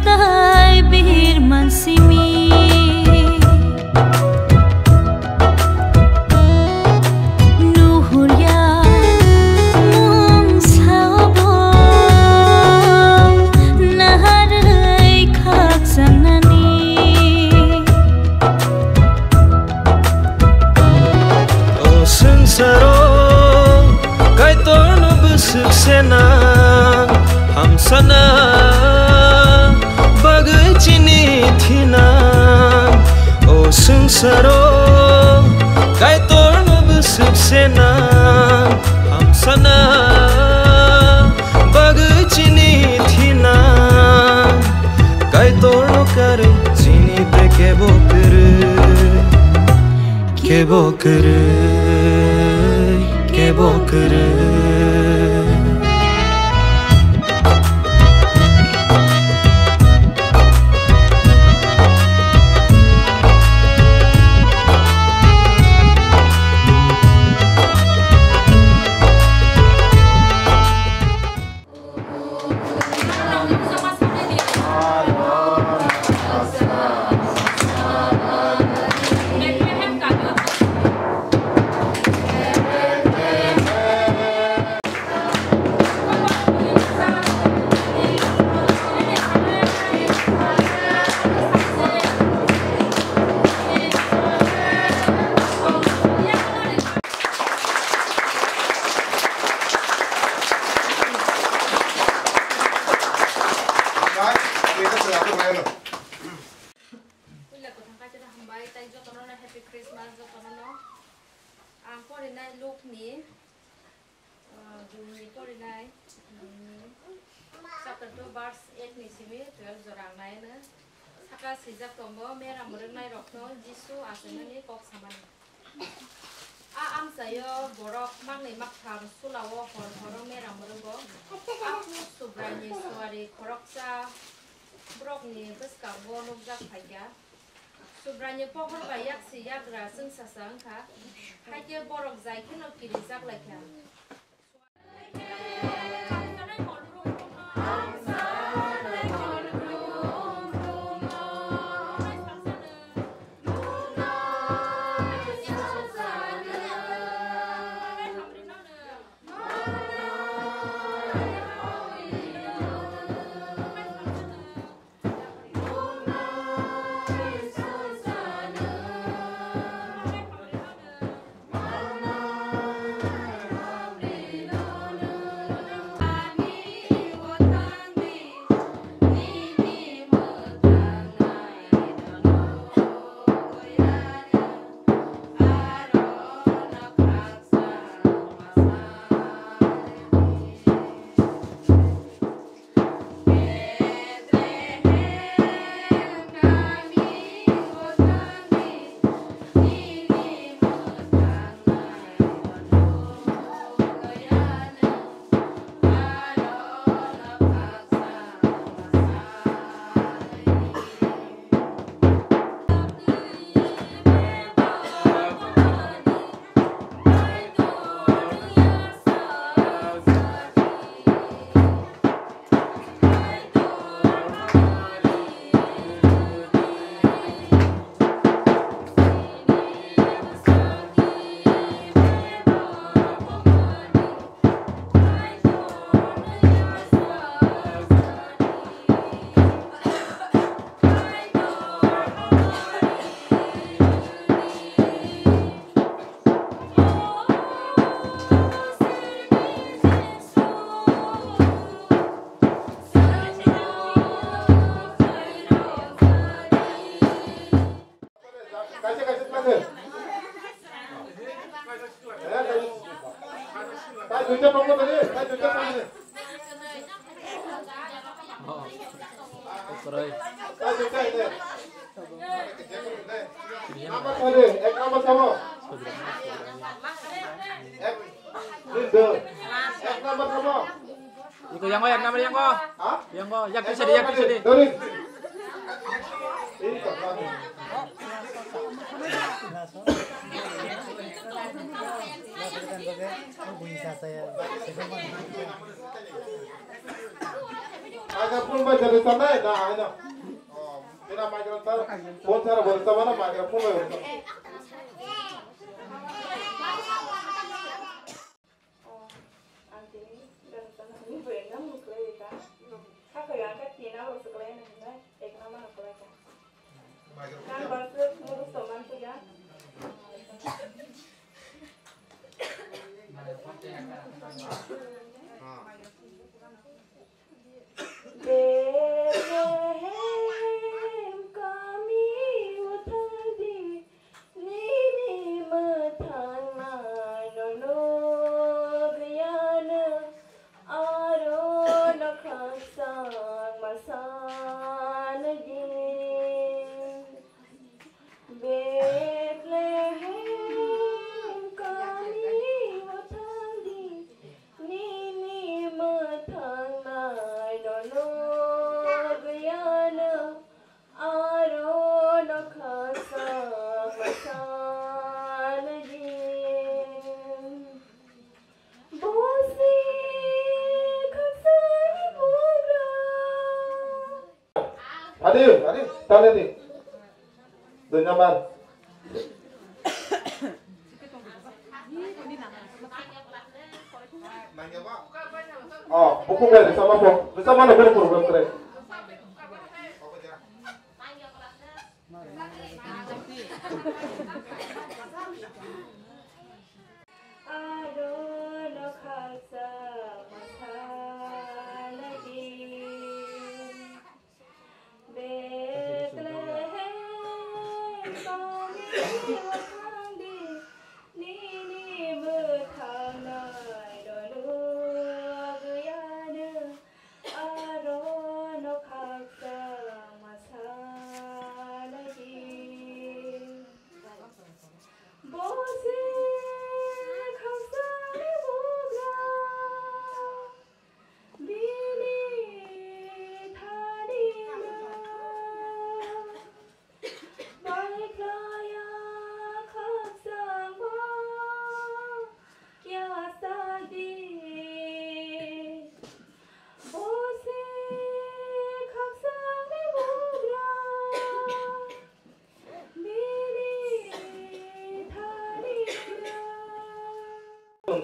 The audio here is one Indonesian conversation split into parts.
tai bir mansimi senang hamsana bagwi chini thinang o sengsaro kaitor no busuk senang hamsana bagwi chini thinang kaitor no kare chini te kebo kere am sayo borok mangnai maktham sulawo horong merang merugo aku subrani suari koroksa brokni beskabo nukjak phaiya subrani pohor bayak siyagra sengsasa wngkha haike borok jaikino kirijak laikha Iko yang ko, yang ko. Yang ko, yak bisa di. Agak pun baca di sana, dah aja. Oh, kita makan ntar. Pun cara bersama mana makan pun baca. Adi, tali di. Dunyamar. Oh, buku gak sama po. Bersama lo program keren.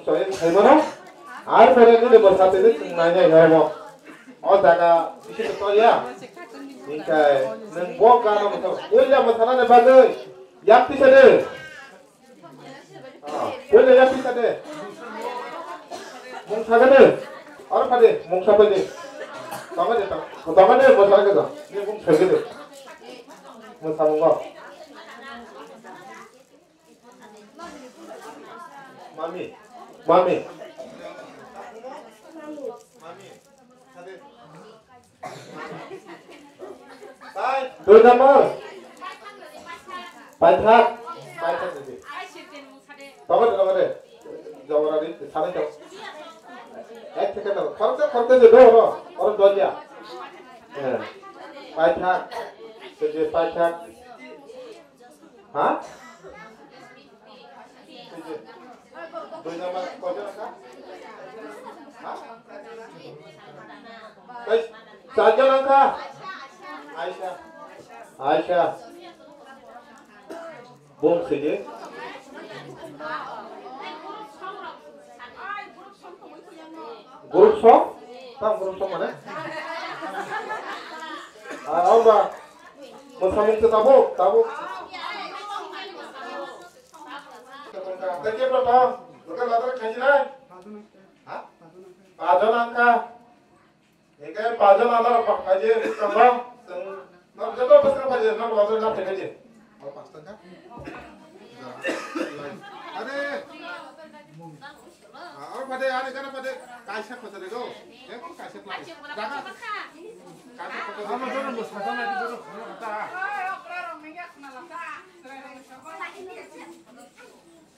Soalnya gimana? Air pergi di bersatu itu nanya ya mau. Oh jaga isi betul ya. Ingkai nengbuat kan betul. Boleh masalah ne bagai. Yang bisa deh. Boleh yang bisa deh. Mung saga deh. Orang pada mung siapa deh? Tahu deh tak? Tahu deh masalah kita. Ini mung saga deh. Mung Samung kok. Mami. Dua nomor. Paithak jadi. Tahu deh. Jawab lagi. Sana jawab. Second nomor. Kalau jadi dua orang dua dia. Paithak. Jadi paithak. Hah? Dua nomor kau kan? Hah? Guys, saja wngkha. Aisyah. Bung sini. Grup song? Tahu grup song mana? Apa? Samung itu tabuk. Kerja berapa? Bukan latar kerja. Hah? Pajan wngkha. Ini kan pajan latar apa kerja tambah. Nah, jadi apa sekarang kerja? Nah, latar latar kerja. Mau pasta kan? Ada. Orang pada ada kan pada kaisa kota itu. Ya kan kaisa lagi. Jangan. Kaisa kota. Kamu jangan bos kata lagi dulu. Kata.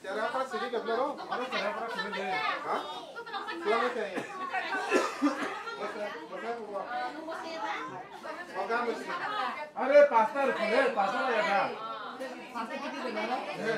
Cara apa sih dia belum? Orang cara apa sih dia? Hah? Belum kayaknya. अरे पास्ता रखो पास्ता लगेगा पास्ता कितनी देना है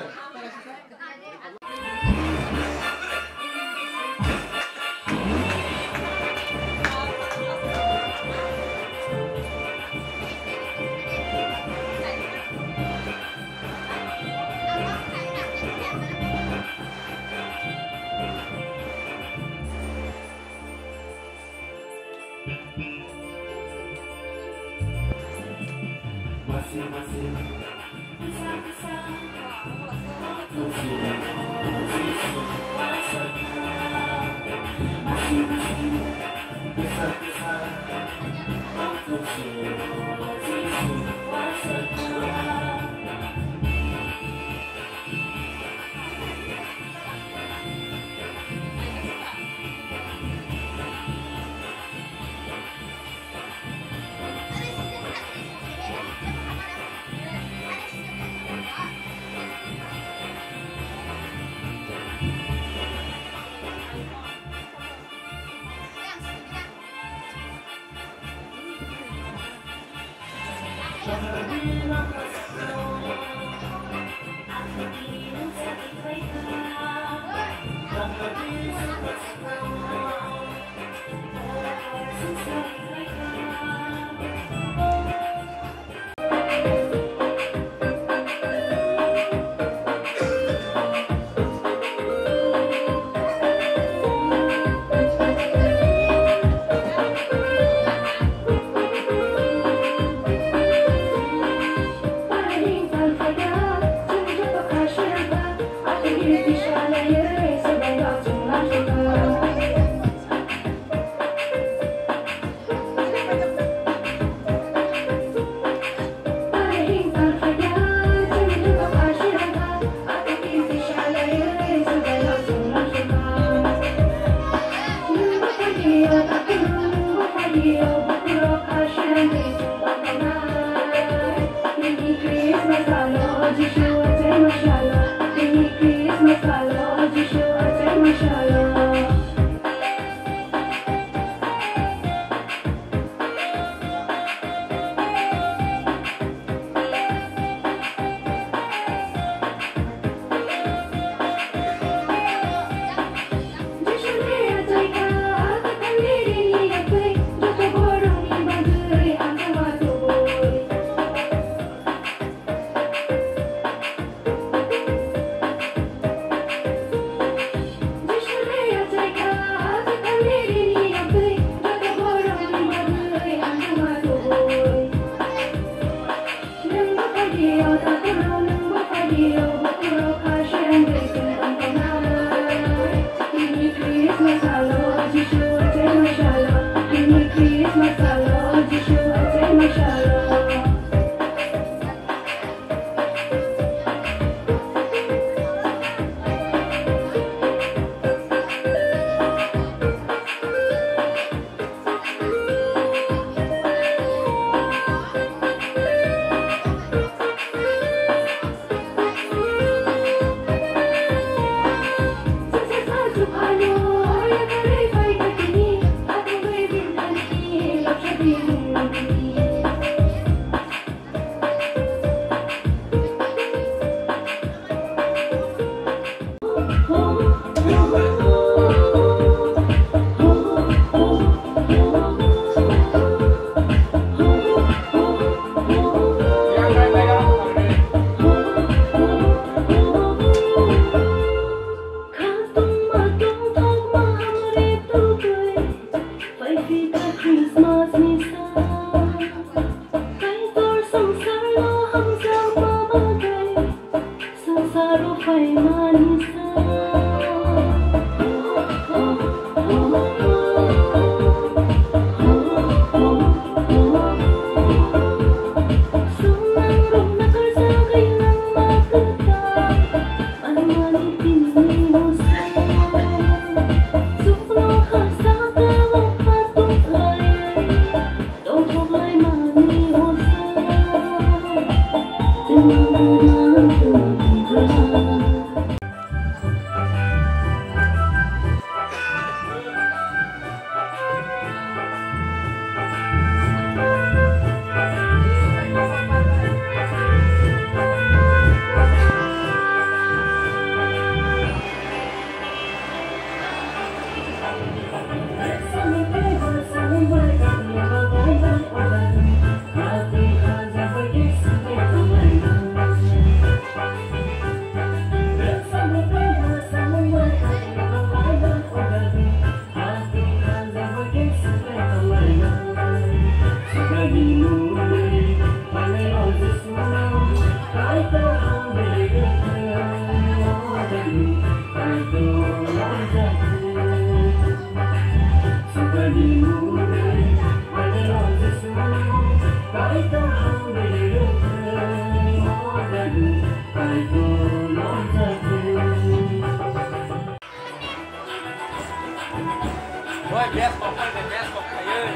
phải ghé không phải ghé không phải ơi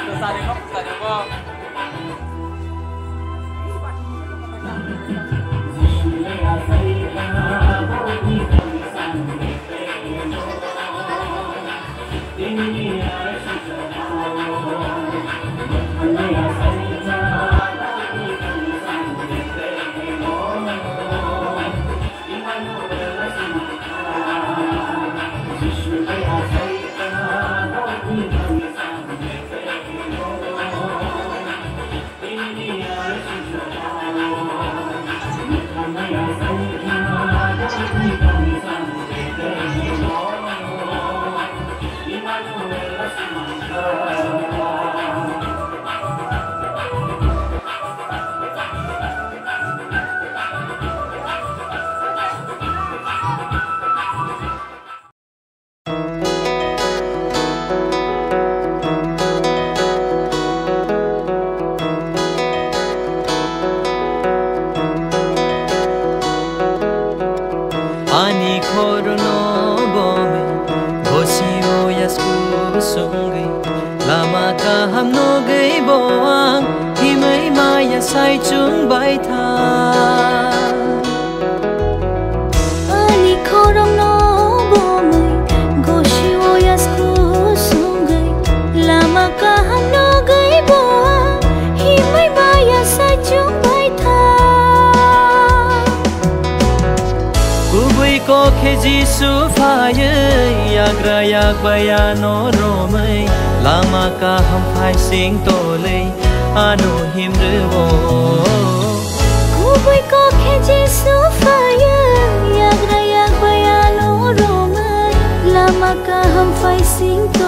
từ xa đến góc xa đến góc sai chung bai tha ani khorong no bomai goshi oyas ko sungai lama ka ham no gai bo hi mai maya sai chung bai tha kubui ko kheji su phai yagra yak bayano romui lama ka ham phai sing to lei anu himrubo kubui ko kheji su phaya yagra yak bayano romai lama ka ham phai sing to